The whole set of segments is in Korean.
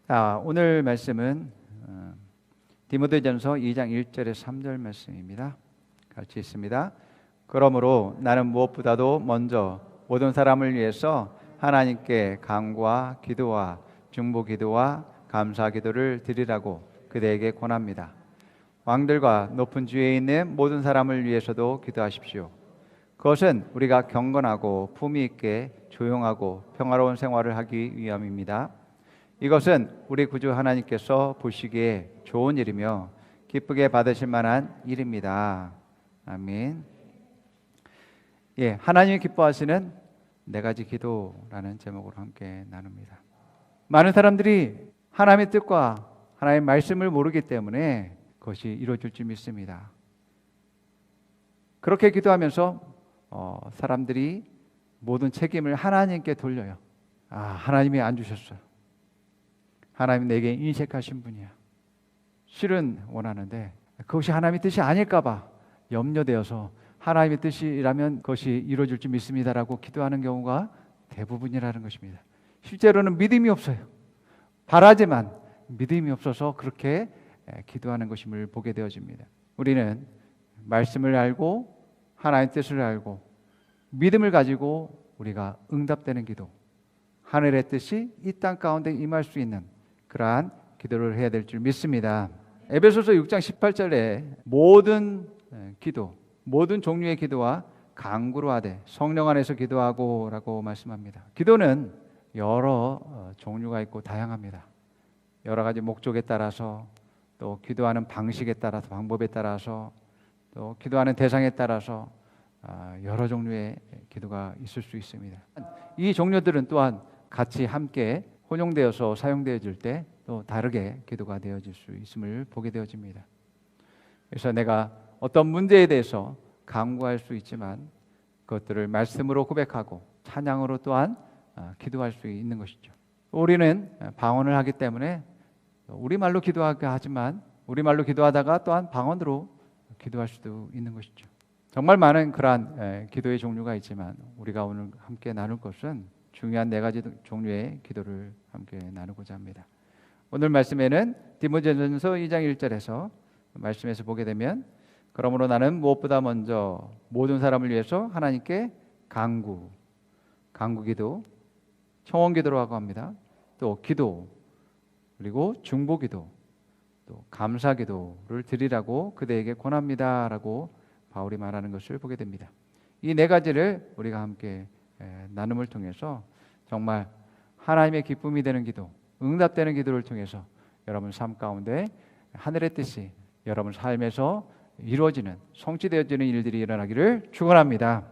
오늘 말씀은 디모데전서 2장 1절에서 3절 말씀입니다. 같이 읽습니다. 그러므로 나는 무엇보다도 먼저 모든 사람을 위해서 하나님께 간구와 기도와 중보 기도와 감사 기도를 드리라고 그대에게 권합니다. 왕들과 높은 주위에 있는 모든 사람을 위해서도 기도하십시오. 그것은 우리가 경건하고 품위 있게 조용하고 평화로운 생활을 하기 위함입니다. 이것은 우리 구주 하나님께서 보시기에 좋은 일이며 기쁘게 받으실 만한 일입니다. 아멘. 하나님이 기뻐하시는 네 가지 기도라는 제목으로 함께 나눕니다. 많은 사람들이 하나님의 뜻과 하나님의 말씀을 모르기 때문에 그것이 이루어질 줄 믿습니다. 그렇게 기도하면서 사람들이 모든 책임을 하나님께 돌려요. 하나님이 안 주셨어요. 하나님 내게 인색하신 분이야. 실은 원하는데 그것이 하나님의 뜻이 아닐까 봐 염려되어서 하나님의 뜻이라면 그것이 이루어질 줄 믿습니다라고 기도하는 경우가 대부분이라는 것입니다. 실제로는 믿음이 없어요. 바라지만 믿음이 없어서 그렇게 기도하는 것임을 보게 되어집니다. 우리는 말씀을 알고 하나님의 뜻을 알고 믿음을 가지고 우리가 응답되는 기도, 하늘의 뜻이 이 땅 가운데 임할 수 있는 그러한 기도를 해야 될 줄 믿습니다. 에베소서 6장 18절에 모든 기도, 모든 종류의 기도와 간구로 하되 성령 안에서 기도하고 라고 말씀합니다. 기도는 여러 종류가 있고 다양합니다. 여러 가지 목적에 따라서 또 기도하는 방식에 따라서 방법에 따라서 또 기도하는 대상에 따라서 여러 종류의 기도가 있을 수 있습니다. 이 종류들은 또한 같이 함께 혼용되어서 사용되어질 때 또 다르게 기도가 되어질 수 있음을 보게 되어집니다. 그래서 내가 어떤 문제에 대해서 간구할 수 있지만 그것들을 말씀으로 고백하고 찬양으로 또한 기도할 수 있는 것이죠. 우리는 방언을 하기 때문에 우리말로 기도하게 하지만 우리말로 기도하다가 또한 방언으로 기도할 수도 있는 것이죠. 정말 많은 그러한 기도의 종류가 있지만 우리가 오늘 함께 나눌 것은 중요한 네 가지 종류의 기도를 함께 나누고자 합니다. 오늘 말씀에는 디모데전서 2장 1절에서 말씀에서 보게 되면 그러므로 나는 무엇보다 먼저 모든 사람을 위해서 하나님께 간구 기도, 청원 기도라고 합니다. 또 기도, 그리고 중보 기도, 또 감사 기도를 드리라고 그대에게 권합니다라고 바울이 말하는 것을 보게 됩니다. 이 네 가지를 우리가 함께 나눔을 통해서 정말 하나님의 기쁨이 되는 기도, 응답되는 기도를 통해서 여러분 삶 가운데 하늘의 뜻이 여러분 삶에서 이루어지는 성취되어지는 일들이 일어나기를 축원합니다.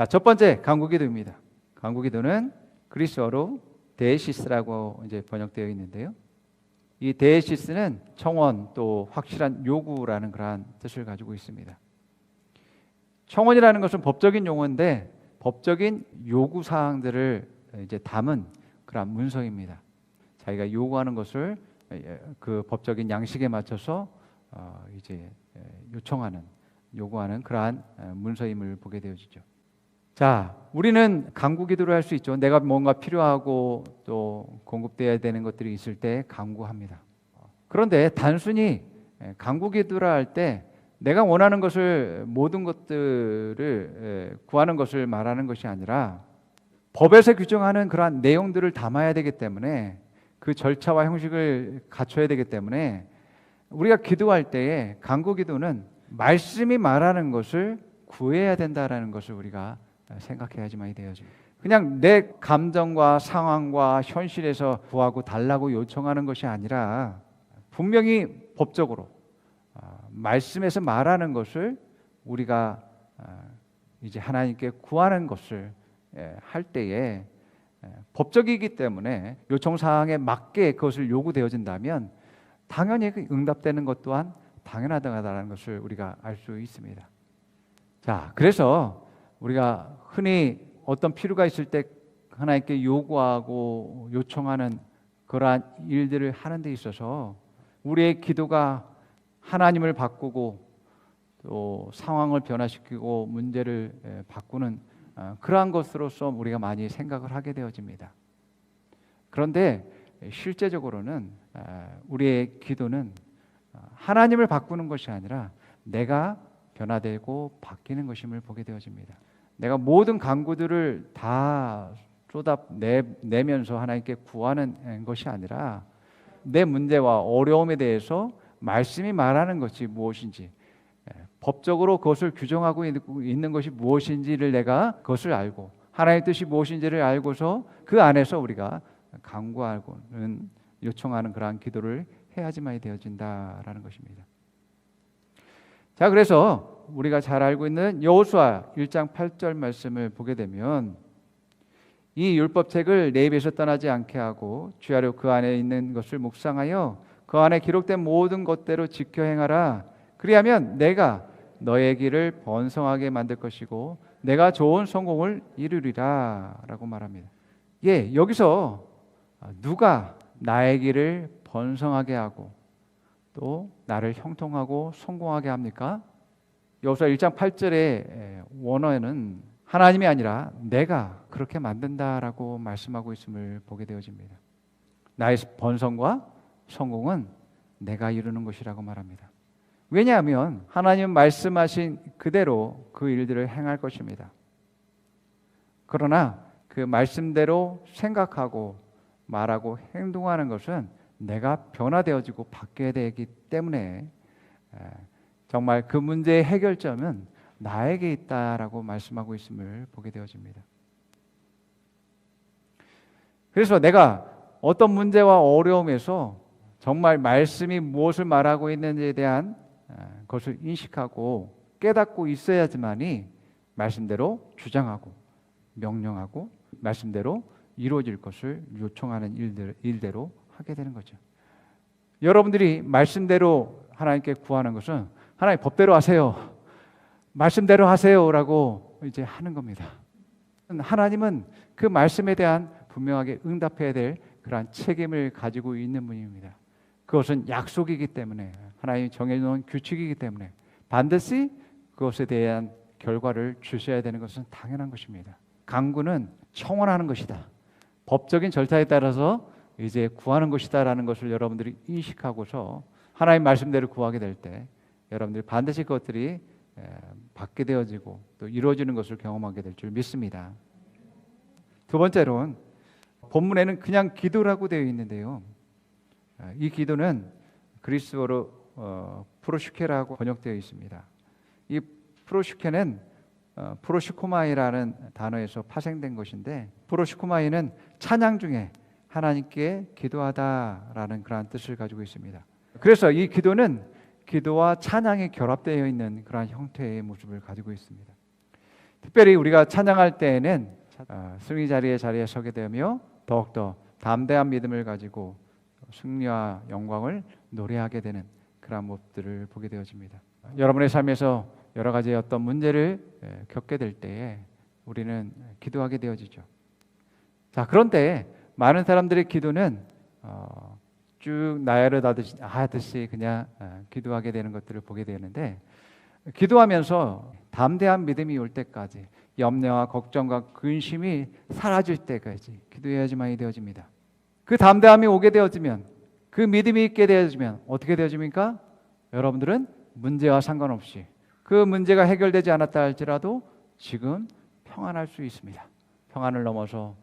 첫 번째 간구 기도입니다. 간구 기도는 그리스어로 데시스라고 이제 번역되어 있는데요. 이 데시스는 청원 또 확실한 요구라는 그러한 뜻을 가지고 있습니다. 청원이라는 것은 법적인 용어인데 법적인 요구 사항들을 이제 담은 그런 문서입니다. 자기가 요구하는 것을 그 법적인 양식에 맞춰서 이제 요구하는 그러한 문서임을 보게 되어지죠. 우리는 간구 기도를 할 수 있죠. 내가 뭔가 필요하고 또 공급되어야 되는 것들이 있을 때 간구합니다. 그런데 단순히 간구 기도를 할 때 내가 원하는 것을 모든 것들을 구하는 것을 말하는 것이 아니라 법에서 규정하는 그러한 내용들을 담아야 되기 때문에 그 절차와 형식을 갖춰야 되기 때문에 우리가 기도할 때에 간구 기도는 말씀이 말하는 것을 구해야 된다라는 것을 우리가 생각해야지만이 되어집니다. 그냥 내 감정과 상황과 현실에서 구하고 달라고 요청하는 것이 아니라 분명히 법적으로 말씀에서 말하는 것을 우리가 이제 하나님께 구하는 것을 할 때에 법적이기 때문에 요청사항에 맞게 그것을 요구되어진다면 당연히 응답되는 것 또한 당연하다는 것을 우리가 알 수 있습니다. 그래서 우리가 흔히 어떤 필요가 있을 때 하나님께 요구하고 요청하는 그러한 일들을 하는 데 있어서 우리의 기도가 하나님을 바꾸고 또 상황을 변화시키고 문제를 바꾸는 그러한 것으로서 우리가 많이 생각을 하게 되어집니다. 그런데 실제적으로는 우리의 기도는 하나님을 바꾸는 것이 아니라 내가 변화되고 바뀌는 것임을 보게 되어집니다. 내가 모든 간구들을 다 쏟아내면서 하나님께 구하는 것이 아니라 내 문제와 어려움에 대해서 말씀이 말하는 것이 무엇인지, 법적으로 그것을 규정하고 있는 것이 무엇인지를 내가 그것을 알고 하나님의 뜻이 무엇인지를 알고서 그 안에서 우리가 간구하고는 요청하는 그러한 기도를 해야지만 되어진다라는 것입니다. 자, 그래서 우리가 잘 알고 있는 여호수아 1장 8절 말씀을 보게 되면 이 율법책을 내 입에서 떠나지 않게 하고 주야로 그 안에 있는 것을 묵상하여 그 안에 기록된 모든 것대로 지켜 행하라. 그리하면 내가 너의 길을 번성하게 만들 것이고 내가 좋은 성공을 이루리라 라고 말합니다. 예, 여기서 누가 나의 길을 번성하게 하고 또 나를 형통하고 성공하게 합니까? 여호수아 1장 8절의 원어에는 하나님이 아니라 내가 그렇게 만든다라고 말씀하고 있음을 보게 되어집니다. 나의 번성과 성공은 내가 이루는 것이라고 말합니다. 왜냐하면 하나님 말씀하신 그대로 그 일들을 행할 것입니다. 그러나 그 말씀대로 생각하고 말하고 행동하는 것은 내가 변화되어지고 바뀌어야 되기 때문에 정말 그 문제의 해결점은 나에게 있다라고 말씀하고 있음을 보게 되어집니다. 그래서 내가 어떤 문제와 어려움에서 정말 말씀이 무엇을 말하고 있는지에 대한 것을 인식하고 깨닫고 있어야지만이 말씀대로 주장하고 명령하고 말씀대로 이루어질 것을 요청하는 일대로 하게 되는 거죠. 여러분들이 말씀대로 하나님께 구하는 것은 하나님 법대로 하세요, 말씀대로 하세요라고 이제 하는 겁니다. 하나님은 그 말씀에 대한 분명하게 응답해야 될 그러한 책임을 가지고 있는 분입니다. 그것은 약속이기 때문에 하나님이 정해놓은 규칙이기 때문에 반드시 그것에 대한 결과를 주셔야 되는 것은 당연한 것입니다. 간구는 청원하는 것이다, 법적인 절차에 따라서 이제 구하는 것이다라는 것을 여러분들이 인식하고서 하나님 말씀대로 구하게 될 때 여러분들이 반드시 그것들이 받게 되어지고 또 이루어지는 것을 경험하게 될 줄 믿습니다. 두 번째로는 본문에는 그냥 기도라고 되어 있는데요, 이 기도는 그리스어로 프로슈케라고 번역되어 있습니다. 이 프로슈케는 프로시코마이라는 단어에서 파생된 것인데, 프로시코마이는 찬양 중에 하나님께 기도하다라는 그러한 뜻을 가지고 있습니다. 그래서 이 기도는 기도와 찬양이 결합되어 있는 그러한 형태의 모습을 가지고 있습니다. 특별히 우리가 찬양할 때에는 승리 자리에 서게 되며 더욱더 담대한 믿음을 가지고 승리와 영광을 노래하게 되는 그런 모습들을 보게 되어집니다. 여러분의 삶에서 여러 가지 어떤 문제를 겪게 될 때에 우리는 기도하게 되어지죠. 자, 그런데 많은 사람들의 기도는 쭉 나열을 하듯이 그냥 기도하게 되는 것들을 보게 되는데, 기도하면서 담대한 믿음이 올 때까지, 염려와 걱정과 근심이 사라질 때까지 기도해야지만이 되어집니다. 그 담대함이 오게 되어지면, 그 믿음이 있게 되어지면 어떻게 되어집니까? 여러분들은 문제와 상관없이 그 문제가 해결되지 않았다 할지라도 지금 평안할 수 있습니다. 평안을 넘어서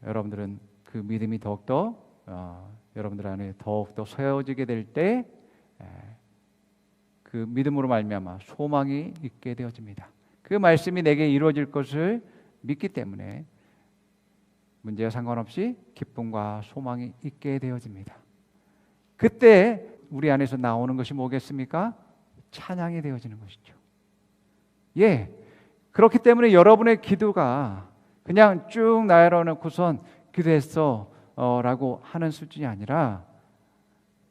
여러분들은 그 믿음이 더욱더 여러분들 안에 더욱더 세워지게 될 때 그 믿음으로 말미암아 소망이 있게 되어집니다. 그 말씀이 내게 이루어질 것을 믿기 때문에 문제와 상관없이 기쁨과 소망이 있게 되어집니다. 그때 우리 안에서 나오는 것이 뭐겠습니까? 찬양이 되어지는 것이죠. 예, 그렇기 때문에 여러분의 기도가 그냥 쭉 나열해놓고선 기도했어 라고 하는 수준이 아니라,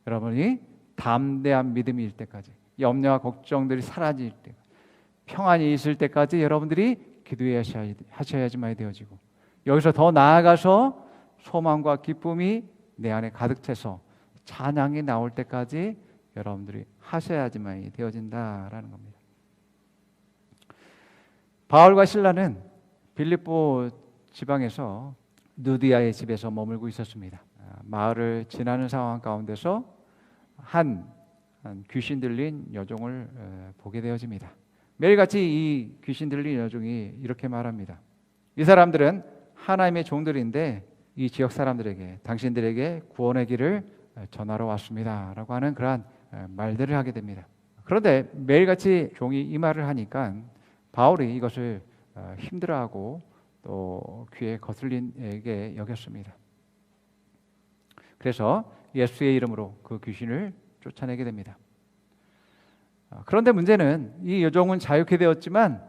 여러분이 담대한 믿음일 때까지, 염려와 걱정들이 사라질 때, 평안이 있을 때까지 여러분들이 기도하셔야지만 되어지고, 여기서 더 나아가서 소망과 기쁨이 내 안에 가득 차서 찬양이 나올 때까지 여러분들이 하셔야지만 되어진다라는 겁니다. 바울과 실라는 빌립보 지방에서 누디아의 집에서 머물고 있었습니다. 마을을 지나는 상황 가운데서 한 귀신 들린 여종을 보게 되어집니다. 매일같이 이 귀신 들린 여종이 이렇게 말합니다. 이 사람들은 하나님의 종들인데 이 지역 사람들에게 당신들에게 구원의 길을 전하러 왔습니다 라고 하는 그러한 말들을 하게 됩니다. 그런데 매일같이 종이 이 말을 하니까 바울이 이것을 힘들어하고 또 귀에 거슬리게 여겼습니다. 그래서 예수의 이름으로 그 귀신을 쫓아내게 됩니다. 그런데 문제는 이 여종은 자유케 되었지만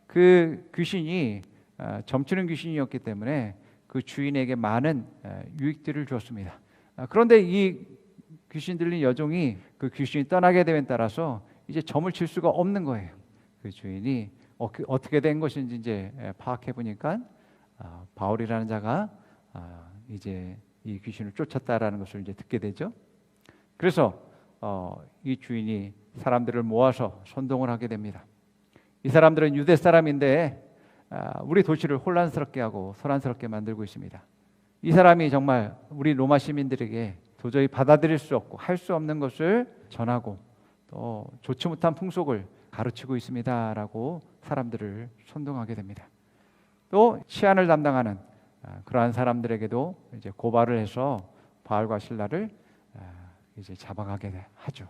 그 귀신이 점치는 귀신이었기 때문에 그 주인에게 많은 유익들을 주었습니다. 그런데 이 귀신 들린 여종이 그 귀신이 떠나게 됨에 따라서 이제 점을 칠 수가 없는 거예요. 그 주인이 어떻게 된 것인지 이제 파악해 보니까 바울이라는 자가 이제 이 귀신을 쫓았다라는 것을 이제 듣게 되죠. 그래서 이 주인이 사람들을 모아서 선동을 하게 됩니다. 이 사람들은 유대 사람인데 우리 도시를 혼란스럽게 하고 소란스럽게 만들고 있습니다. 이 사람이 정말 우리 로마 시민들에게 도저히 받아들일 수 없고 할 수 없는 것을 전하고 또 좋지 못한 풍속을 가르치고 있습니다라고 사람들을 선동하게 됩니다. 또 치안을 담당하는 그러한 사람들에게도 이제 고발을 해서 바울과 실라를 이제 잡아가게 하죠.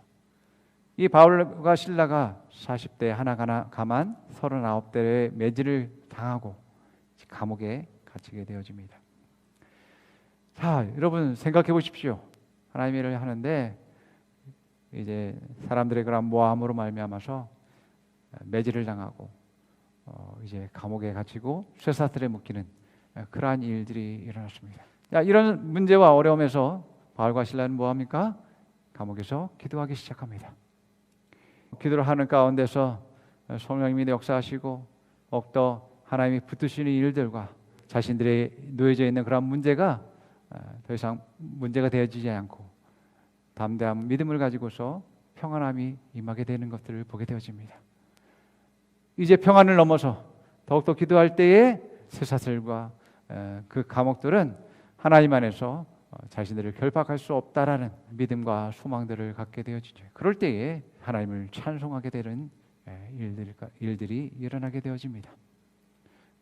이 바울과 실라가 40대 하나 가만 39대의 매질을 당하고 감옥에 갇히게 되어집니다. 자, 여러분 생각해 보십시오. 하나님의 일을 하는데 이제 사람들의 그런 모함으로 말미암아서 매질을 당하고 이제 감옥에 갇히고 쇠사슬에 묶이는 그러한 일들이 일어났습니다. 자, 이런 문제와 어려움에서 바울과 실라는 뭐합니까? 감옥에서 기도하기 시작합니다. 기도를 하는 가운데서 성령님이 역사하시고 더욱더 하나님이 붙드시는 일들과 자신들의 놓여져 있는 그런 문제가 더 이상 문제가 되어지지 않고 담대한 믿음을 가지고서 평안함이 임하게 되는 것들을 보게 되어집니다. 이제 평안을 넘어서 더욱더 기도할 때에 쇠사슬과 그 감옥들은 하나님 안에서 자신들을 결박할 수 없다라는 믿음과 소망들을 갖게 되어지죠. 그럴 때에 하나님을 찬송하게 되는 일들이 일어나게 되어집니다.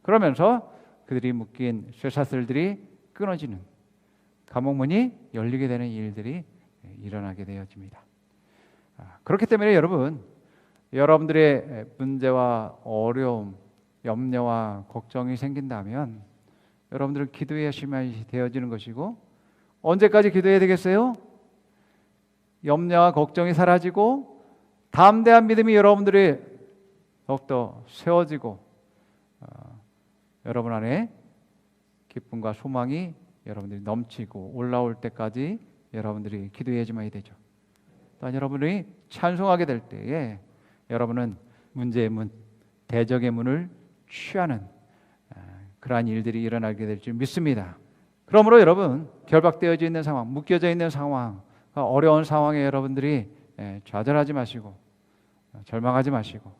그러면서 그들이 묶인 쇠사슬들이 끊어지는 감옥문이 열리게 되는 일들이 일어나게 되어집니다. 그렇기 때문에 여러분들의 문제와 어려움, 염려와 걱정이 생긴다면 여러분들은 기도의 열심이 되어지는 것이고, 언제까지 기도해야 되겠어요? 염려와 걱정이 사라지고 담대한 믿음이 여러분들이 더욱더 세워지고 여러분 안에 기쁨과 소망이 여러분들이 넘치고 올라올 때까지 여러분들이 기도의 예지만이 되죠. 또한 여러분이 찬송하게 될 때에 여러분은 문제의 문, 대적의 문을 취하는 그러한 일들이 일어나게 될 줄 믿습니다. 그러므로 여러분, 결박되어져 있는 상황, 묶여져 있는 상황, 어려운 상황에 여러분들이 좌절하지 마시고 절망하지 마시고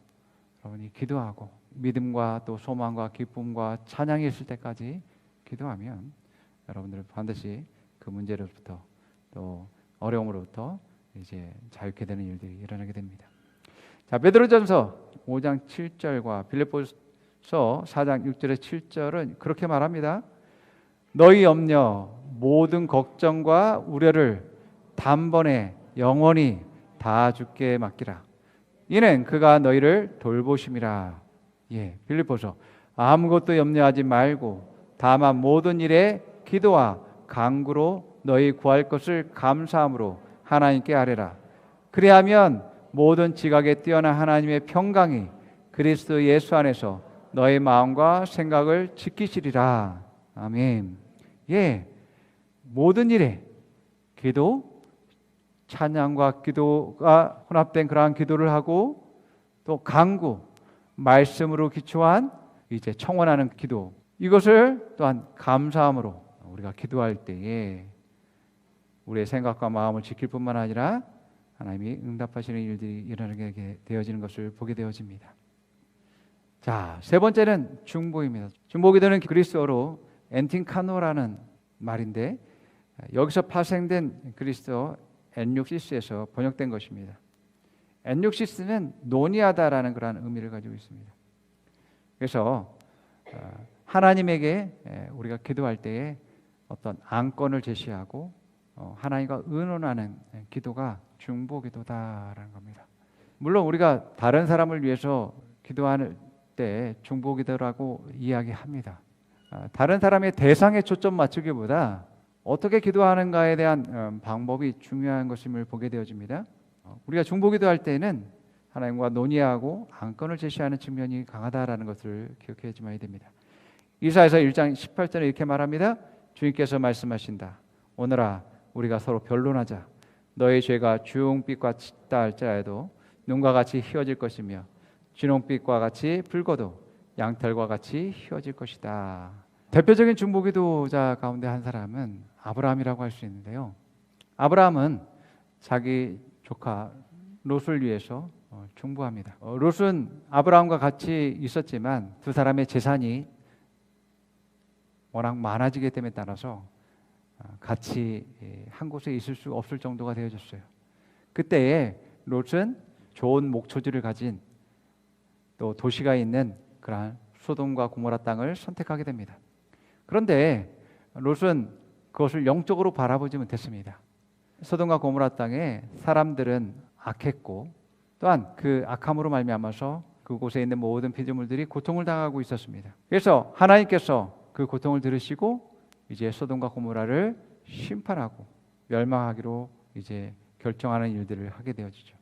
여러분이 기도하고 믿음과 또 소망과 기쁨과 찬양이 있을 때까지 기도하면 여러분들은 반드시 그 문제로부터 또 어려움으로부터 이제 자유케 되는 일들이 일어나게 됩니다. 자, 베드로전서 5장 7절과 빌립보서 4장 6절의 7절은 그렇게 말합니다. 너희 염려 모든 걱정과 우려를 단번에 영원히 다 주께 맡기라. 이는 그가 너희를 돌보심이라. 예, 빌립보서 아무것도 염려하지 말고 다만 모든 일에 기도와 간구로 너희 구할 것을 감사함으로 하나님께 아뢰라. 그리하면 모든 지각에 뛰어난 하나님의 평강이 그리스도 예수 안에서 너희 마음과 생각을 지키시리라. 아멘. 예, 모든 일에 기도, 찬양과 기도가 혼합된 그러한 기도를 하고 또 간구, 말씀으로 기초한 이제 청원하는 기도, 이것을 또한 감사함으로 우리가 기도할 때에 우리의 생각과 마음을 지킬 뿐만 아니라 하나님이 응답하시는 일들이 일어나게 되어지는 것을 보게 되어집니다. 자, 세 번째는 중보입니다. 중보기도는 그리스어로 엔틴카노라는 말인데 여기서 파생된 그리스도 엔육시스에서 번역된 것입니다. 엔육시스는 논의하다라는 그런 의미를 가지고 있습니다. 그래서 하나님에게 우리가 기도할 때에 어떤 안건을 제시하고 하나님과 의논하는 기도가 중보기도다라는 겁니다. 물론 우리가 다른 사람을 위해서 기도할 때 중보기도라고 이야기합니다. 다른 사람의 대상에 초점 맞추기보다 어떻게 기도하는가에 대한 방법이 중요한 것임을 보게 되어집니다. 우리가 중보기도할 때는 하나님과 논의하고 안건을 제시하는 측면이 강하다라는 것을 기억해야지만 됩니다. 이사야서 1장 18절에 이렇게 말합니다. 주님께서 말씀하신다. 오늘아 우리가 서로 변론하자. 너의 죄가 주홍빛과 짙다 할지라도 눈과 같이 희어질 것이며 진홍빛과 같이 붉어도 양털과 같이 희어질 것이다. 대표적인 중보기도자 가운데 한 사람은 아브라함이라고 할 수 있는데요. 아브라함은 자기 조카 롯을 위해서 중보합니다. 롯은 아브라함과 같이 있었지만 두 사람의 재산이 워낙 많아지기 때문에 따라서 같이 한 곳에 있을 수 없을 정도가 되어졌어요. 그때에 롯은 좋은 목초지를 가진 또 도시가 있는 그러한 소돔과 고모라 땅을 선택하게 됩니다. 그런데 롯은 그것을 영적으로 바라보지 못했습니다. 소돔과 고모라 땅에 사람들은 악했고 또한 그 악함으로 말미암아서 그곳에 있는 모든 피조물들이 고통을 당하고 있었습니다. 그래서 하나님께서 그 고통을 들으시고 이제 소돔과 고모라를 심판하고 멸망하기로 이제 결정하는 일들을 하게 되어지죠.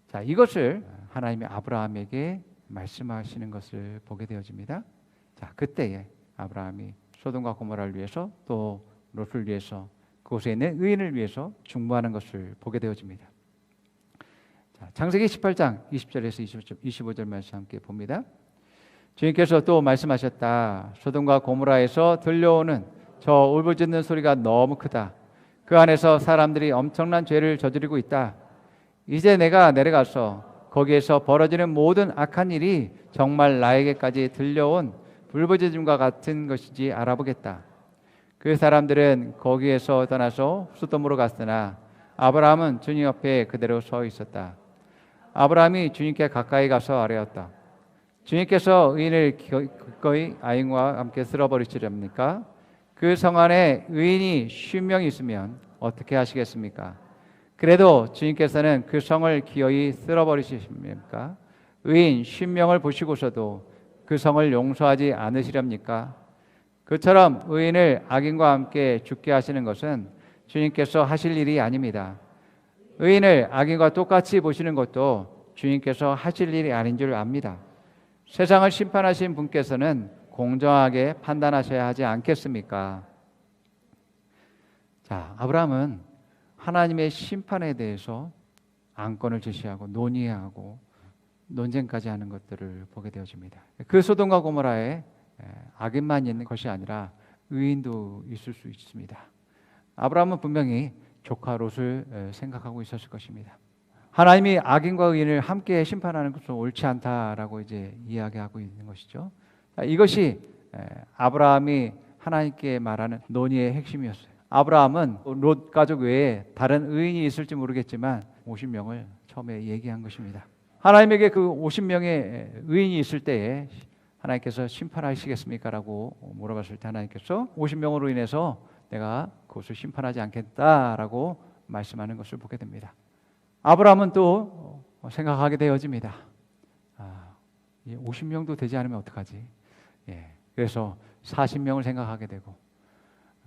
자, 이것을 하나님이 아브라함에게 말씀하시는 것을 보게 되어집니다. 자, 그때에 아브라함이 소돔과 고모라를 위해서 또 롯을 위해서 그곳에 있는 의인을 위해서 중보하는 것을 보게 되어집니다. 자, 창세기 18장 20절에서 25절 말씀 함께 봅니다. 주님께서 또 말씀하셨다. 소돔과 고모라에서 들려오는 저 울부짖는 소리가 너무 크다. 그 안에서 사람들이 엄청난 죄를 저지르고 있다. 이제 내가 내려가서 거기에서 벌어지는 모든 악한 일이 정말 나에게까지 들려온 울부짖음과 같은 것인지 알아보겠다. 그 사람들은 거기에서 떠나서 소돔으로 갔으나 아브라함은 주님 옆에 그대로 서 있었다. 아브라함이 주님께 가까이 가서 아뢰었다. 주님께서 의인을 기꺼이 아인과 함께 쓸어버리시렵니까? 그 성 안에 의인이 50명이 있으면 어떻게 하시겠습니까? 그래도 주님께서는 그 성을 기어이 쓸어버리십니까? 의인 10명을 보시고서도 그 성을 용서하지 않으시렵니까? 그처럼 의인을 악인과 함께 죽게 하시는 것은 주님께서 하실 일이 아닙니다. 의인을 악인과 똑같이 보시는 것도 주님께서 하실 일이 아닌 줄 압니다. 세상을 심판하신 분께서는 공정하게 판단하셔야 하지 않겠습니까? 자, 아브라함은 하나님의 심판에 대해서 안건을 제시하고 논의하고 논쟁까지 하는 것들을 보게 되어집니다. 그 소돔과 고모라에 악인만 있는 것이 아니라 의인도 있을 수 있습니다. 아브라함은 분명히 조카 롯을 생각하고 있었을 것입니다. 하나님이 악인과 의인을 함께 심판하는 것은 옳지 않다라고 이제 이야기하고 있는 것이죠. 이것이 아브라함이 하나님께 말하는 논의의 핵심이었어요. 아브라함은 롯 가족 외에 다른 의인이 있을지 모르겠지만 50명을 처음에 얘기한 것입니다. 하나님에게 그 50명의 의인이 있을 때에 하나님께서 심판하시겠습니까? 라고 물어봤을 때 하나님께서 50명으로 인해서 내가 그것을 심판하지 않겠다라고 말씀하는 것을 보게 됩니다. 아브라함은 또 생각하게 되어집니다. 50명도 되지 않으면 어떡하지? 그래서 40명을 생각하게 되고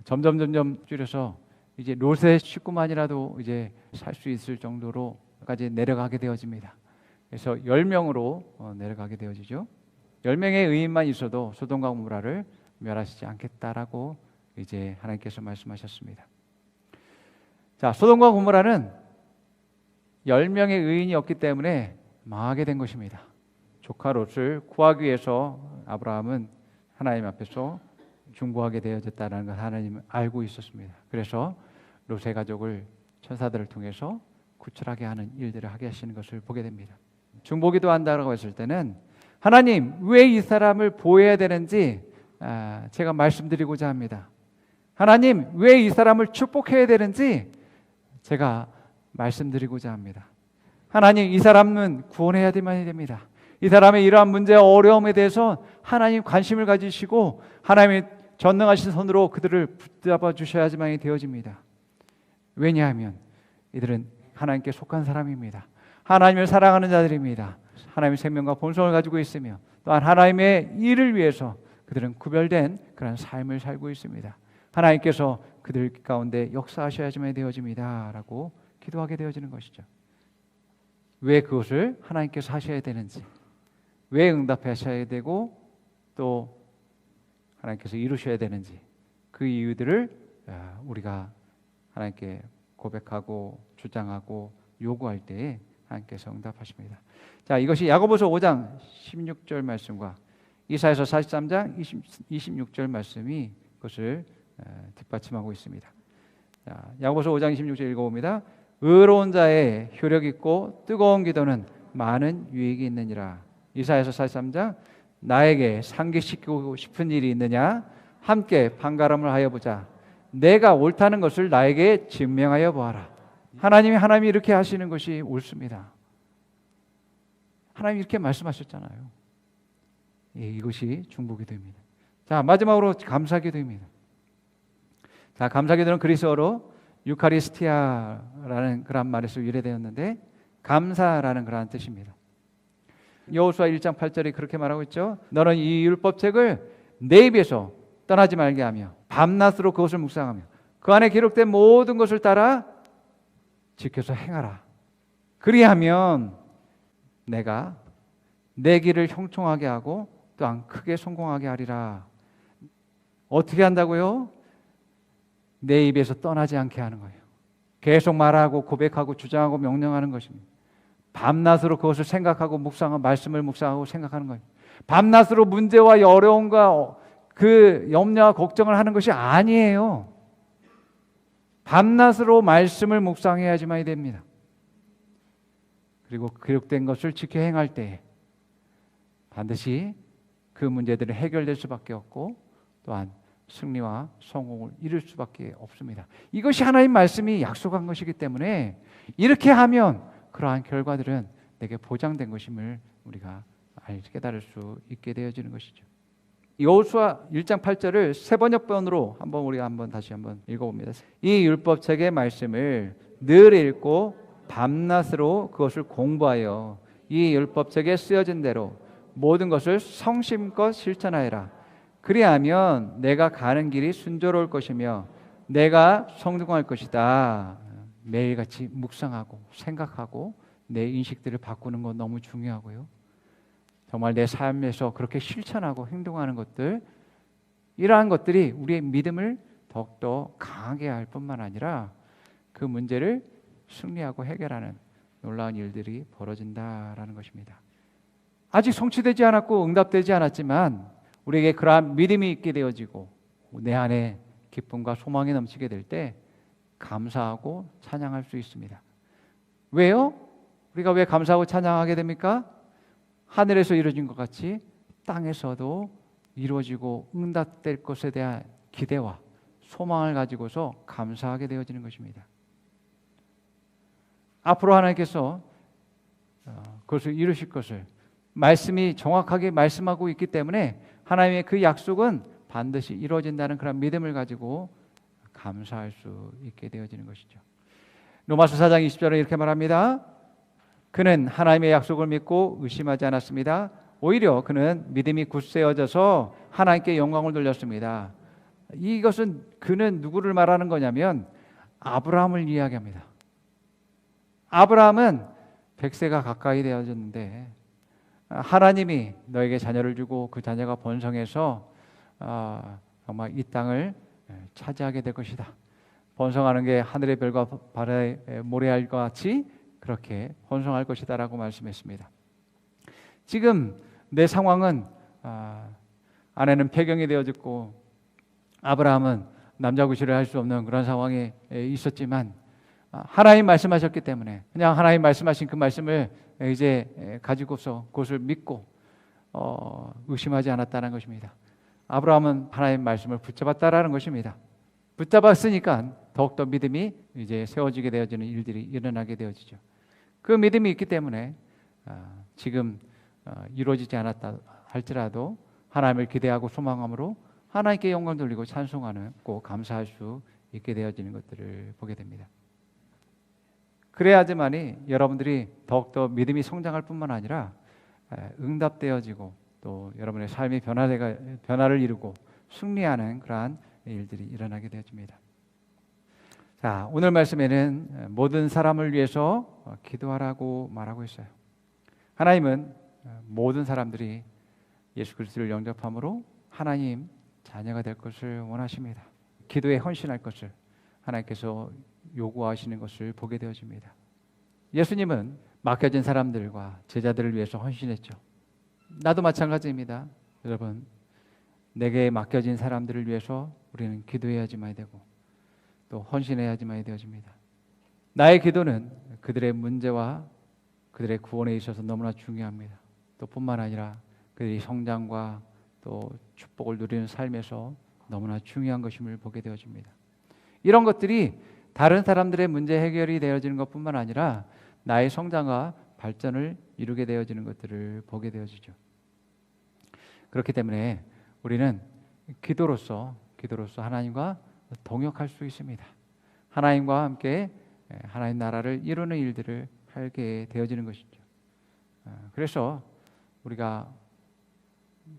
점점 줄여서 이제 롯의 식구만이라도 이제 살 수 있을 정도로까지 내려가게 되어집니다. 그래서 10명으로 내려가게 되어지죠. 10명의 의인만 있어도 소돔과 고모라를 멸하시지 않겠다라고 이제 하나님께서 말씀하셨습니다. 자, 소돔과 고모라는 10명의 의인이 없기 때문에 망하게 된 것입니다. 조카 롯을 구하기 위해서 아브라함은 하나님 앞에서 중보하게 되어졌다는 걸 하나님은 알고 있었습니다. 그래서 롯의 가족을 천사들을 통해서 구출하게 하는 일들을 하게 하시는 것을 보게 됩니다. 중보기도 한다고 했을 때는 하나님 왜 이 사람을 보호해야 되는지 제가 말씀드리고자 합니다. 하나님, 왜 이 사람을 축복해야 되는지 제가 말씀드리고자 합니다. 하나님, 이 사람은 구원해야만 됩니다. 이 사람의 이러한 문제와 어려움에 대해서 하나님 관심을 가지시고 하나님의 전능하신 손으로 그들을 붙잡아 주셔야지만이 되어집니다. 왜냐하면 이들은 하나님께 속한 사람입니다. 하나님을 사랑하는 자들입니다. 하나님의 생명과 본성을 가지고 있으며 또한 하나님의 일을 위해서 그들은 구별된 그런 삶을 살고 있습니다. 하나님께서 그들 가운데 역사하셔야지만 되어집니다 라고 기도하게 되어지는 것이죠. 왜 그것을 하나님께서 하셔야 되는지, 왜 응답하셔야 되고 또 하나님께서 이루셔야 되는지, 그 이유들을 우리가 하나님께 고백하고 주장하고 요구할 때에 하나님께서 응답하십니다. 자, 이것이 야고보서 5장 16절 말씀과 이사야서 43장 26절 말씀이 그것을 뒷받침하고 있습니다. 자, 야고보서 5장 26절 읽어봅니다. 의로운 자의 효력 있고 뜨거운 기도는 많은 유익이 있느니라. 이사야서 43장 나에게 상기시키고 싶은 일이 있느냐? 함께 판가름을 하여 보자. 내가 옳다는 것을 나에게 증명하여 보아라. 하나님이 이렇게 하시는 것이 옳습니다. 하나님이 이렇게 말씀하셨잖아요. 이것이 중보기 도입니다. 자, 마지막으로 감사기도입니다. 자, 감사기도는 그리스어로 유카리스티아라는 그런 말에서 유래되었는데 감사라는 그런 뜻입니다. 여호수아 1장 8절에 그렇게 말하고 있죠. 너는 이 율법책을 내 입에서 떠나지 말게 하며 밤낮으로 그것을 묵상하며 그 안에 기록된 모든 것을 따라 지켜서 행하라. 그리하면 내가 내 길을 형통하게 하고 또한 크게 성공하게 하리라. 어떻게 한다고요? 내 입에서 떠나지 않게 하는 거예요. 계속 말하고 고백하고 주장하고 명령하는 것입니다. 밤낮으로 그것을 생각하고 묵상하고 말씀을 묵상하고 생각하는 거예요. 밤낮으로 문제와 어려움과 그 염려와 걱정을 하는 것이 아니에요. 밤낮으로 말씀을 묵상해야지만이 됩니다. 그리고 기록된 것을 지켜 행할 때 반드시 그 문제들은 해결될 수밖에 없고 또한 승리와 성공을 이룰 수밖에 없습니다. 이것이 하나님 말씀이 약속한 것이기 때문에 이렇게 하면 그러한 결과들은 내게 보장된 것임을 우리가 깨달을 수 있게 되어지는 것이죠. 여호수아 1장 8절을 세 번역본으로 우리가 다시 한번 읽어봅니다. 이 율법책의 말씀을 늘 읽고 밤낮으로 그것을 공부하여 이 율법책에 쓰여진 대로 모든 것을 성심껏 실천하여라. 그리하면 내가 가는 길이 순조로울 것이며 내가 성공할 것이다. 매일같이 묵상하고 생각하고 내 인식들을 바꾸는 건 너무 중요하고요. 정말 내 삶에서 그렇게 실천하고 행동하는 것들, 이러한 것들이 우리의 믿음을 더욱더 강하게 할 뿐만 아니라 그 문제를 승리하고 해결하는 놀라운 일들이 벌어진다라는 것입니다. 아직 성취되지 않았고 응답되지 않았지만 우리에게 그러한 믿음이 있게 되어지고 내 안에 기쁨과 소망이 넘치게 될 때 감사하고 찬양할 수 있습니다. 왜요? 우리가 왜 감사하고 찬양하게 됩니까? 하늘에서 이루어진 것 같이 땅에서도 이루어지고 응답될 것에 대한 기대와 소망을 가지고서 감사하게 되어지는 것입니다. 앞으로 하나님께서 그것을 이루실 것을 말씀이 정확하게 말씀하고 있기 때문에 하나님의 그 약속은 반드시 이루어진다는 그런 믿음을 가지고 감사할 수 있게 되어지는 것이죠. 로마서 4장 20절에 이렇게 말합니다. 그는 하나님의 약속을 믿고 의심하지 않았습니다. 오히려 그는 믿음이 굳세어져서 하나님께 영광을 돌렸습니다. 이것은 그는 누구를 말하는 거냐면 아브라함을 이야기합니다. 아브라함은 100세가 가까이 되어졌는데 하나님이 너에게 자녀를 주고 그 자녀가 번성해서 정말 이 땅을 차지하게 될 것이다. 번성하는 게 하늘의 별과 바다의 모래알과 같이 그렇게 번성할 것이다 라고 말씀했습니다. 지금 내 상황은 아내는 폐경이 되어졌고 아브라함은 남자 구실을 할 수 없는 그런 상황에 있었지만 하나님 말씀하셨기 때문에 그냥 하나님 말씀하신 그 말씀을 이제 가지고서 그것을 믿고 의심하지 않았다는 것입니다. 아브라함은 하나님 말씀을 붙잡았다라는 것입니다. 붙잡았으니까 더욱더 믿음이 이제 세워지게 되어지는 일들이 일어나게 되어지죠. 그 믿음이 있기 때문에 지금 이루어지지 않았다 할지라도 하나님을 기대하고 소망함으로 하나님께 영광 돌리고 찬송하는 꼭 감사할 수 있게 되어지는 것들을 보게 됩니다. 그래야지만이 여러분들이 더욱더 믿음이 성장할 뿐만 아니라 응답되어지고 또 여러분의 삶이 변화를 이루고 승리하는 그러한 일들이 일어나게 되어집니다. 자, 오늘 말씀에는 모든 사람을 위해서 기도하라고 말하고 있어요. 하나님은 모든 사람들이 예수 그리스도를 영접함으로 하나님 자녀가 될 것을 원하십니다. 기도에 헌신할 것을 하나님께서 요구하시는 것을 보게 되어집니다. 예수님은 맡겨진 사람들과 제자들을 위해서 헌신했죠. 나도 마찬가지입니다. 여러분, 내게 맡겨진 사람들을 위해서 우리는 기도해야지만 되고 또 헌신해야지만 되어집니다. 나의 기도는 그들의 문제와 그들의 구원에 있어서 너무나 중요합니다. 또 뿐만 아니라 그들의 성장과 또 축복을 누리는 삶에서 너무나 중요한 것임을 보게 되어집니다. 이런 것들이 다른 사람들의 문제 해결이 되어지는 것뿐만 아니라 나의 성장과 발전을 이루게 되어지는 것들을 보게 되어지죠. 그렇기 때문에 우리는 기도로서 하나님과 동역할 수 있습니다. 하나님과 함께 하나님 나라를 이루는 일들을 하게 되어지는 것이죠. 그래서 우리가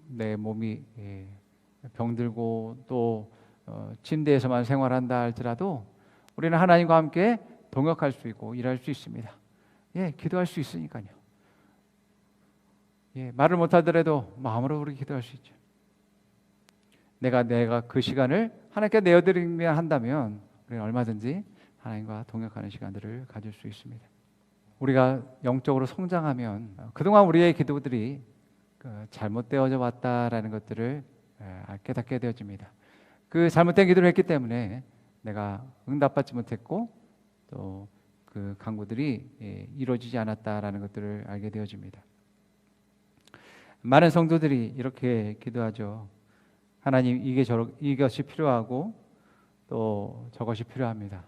내 몸이 병들고 또 침대에서만 생활한다 할지라도 우리는 하나님과 함께 동역할 수 있고 일할 수 있습니다. 기도할 수 있으니까요. 말을 못하더라도 마음으로 우리 기도할 수 있죠. 내가 그 시간을 하나님께 내어드리면 한다면 우리는 얼마든지 하나님과 동역하는 시간들을 가질 수 있습니다. 우리가 영적으로 성장하면 그동안 우리의 기도들이 잘못되어져 왔다라는 것들을 깨닫게 되어집니다. 그 잘못된 기도를 했기 때문에 내가 응답받지 못했고 또 그 간구들이 이루어지지 않았다라는 것들을 알게 되어집니다. 많은 성도들이 이렇게 기도하죠. 하나님, 이것이 필요하고 또 저것이 필요합니다.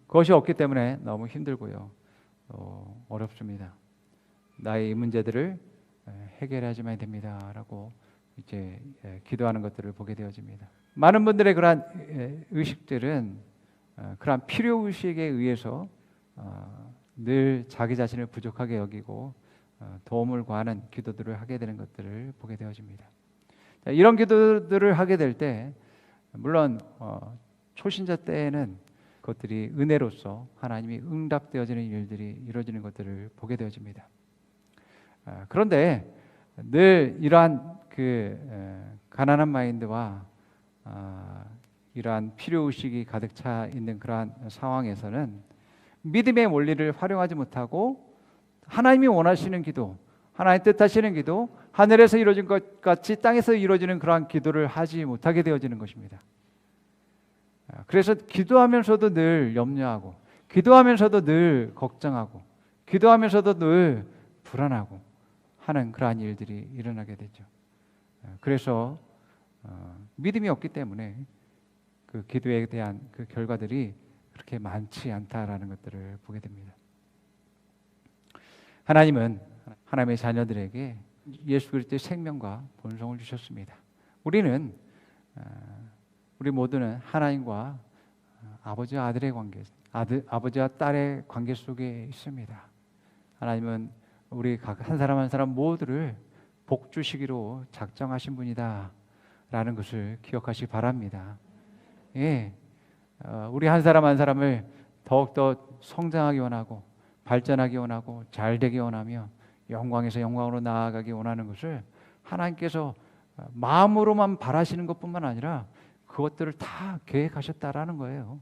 그것이 없기 때문에 너무 힘들고요. 어렵습니다. 나의 이 문제들을 해결하지만 됩니다라고 이제 기도하는 것들을 보게 되어집니다. 많은 분들의 그러한 의식들은 그러한 필요 의식에 의해서 늘 자기 자신을 부족하게 여기고 도움을 구하는 기도들을 하게 되는 것들을 보게 되어집니다. 이런 기도들을 하게 될 때 물론 초신자 때에는 그것들이 은혜로서 하나님이 응답되어지는 일들이 이루어지는 것들을 보게 되어집니다. 그런데 늘 이러한 가난한 마인드와 이러한 필요의식이 가득 차 있는 그러한 상황에서는 믿음의 원리를 활용하지 못하고 하나님이 원하시는 기도, 하나님 뜻하시는 기도, 하늘에서 이루어진 것 같이 땅에서 이루어지는 그러한 기도를 하지 못하게 되어지는 것입니다. 그래서 기도하면서도 늘 염려하고 기도하면서도 늘 걱정하고 기도하면서도 늘 불안하고 하는 그러한 일들이 일어나게 되죠. 그래서 믿음이 없기 때문에 그 기도에 대한 그 결과들이 그렇게 많지 않다라는 것들을 보게 됩니다. 하나님은 하나님의 자녀들에게 예수 그리스도의 생명과 본성을 주셨습니다. 우리 모두는 하나님과 아버지와 아들의 관계, 아버지와 딸의 관계 속에 있습니다. 하나님은 우리 각 한 사람 한 사람 모두를 복 주시기로 작정하신 분이다라는 것을 기억하시기 바랍니다. 우리 한 사람 한 사람을 더욱더 성장하기 원하고 발전하기 원하고 잘 되기 원하며 영광에서 영광으로 나아가기 원하는 것을 하나님께서 마음으로만 바라시는 것뿐만 아니라 그것들을 다 계획하셨다라는 거예요.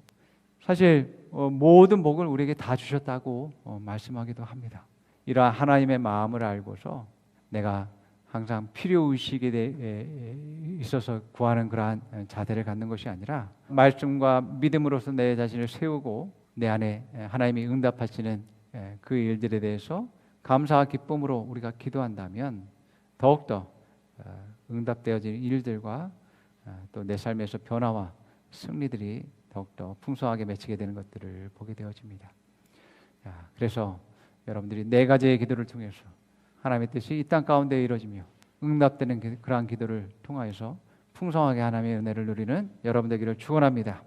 사실 모든 복을 우리에게 다 주셨다고 말씀하기도 합니다. 이러한 하나님의 마음을 알고서 내가 항상 필요의식에 있어서 구하는 그러한 자세를 갖는 것이 아니라 말씀과 믿음으로서 내 자신을 세우고 내 안에 하나님이 응답하시는 그 일들에 대해서 감사와 기쁨으로 우리가 기도한다면 더욱더 응답되어지는 일들과 또 내 삶에서 변화와 승리들이 더욱더 풍성하게 맺히게 되는 것들을 보게 되어집니다. 그래서 여러분들이 네 가지의 기도를 통해서 하나님의 뜻이 이 땅 가운데 이루어지며 응답되는 그러한 기도를 통하여서 풍성하게 하나님의 은혜를 누리는 여러분 되기를 축원합니다.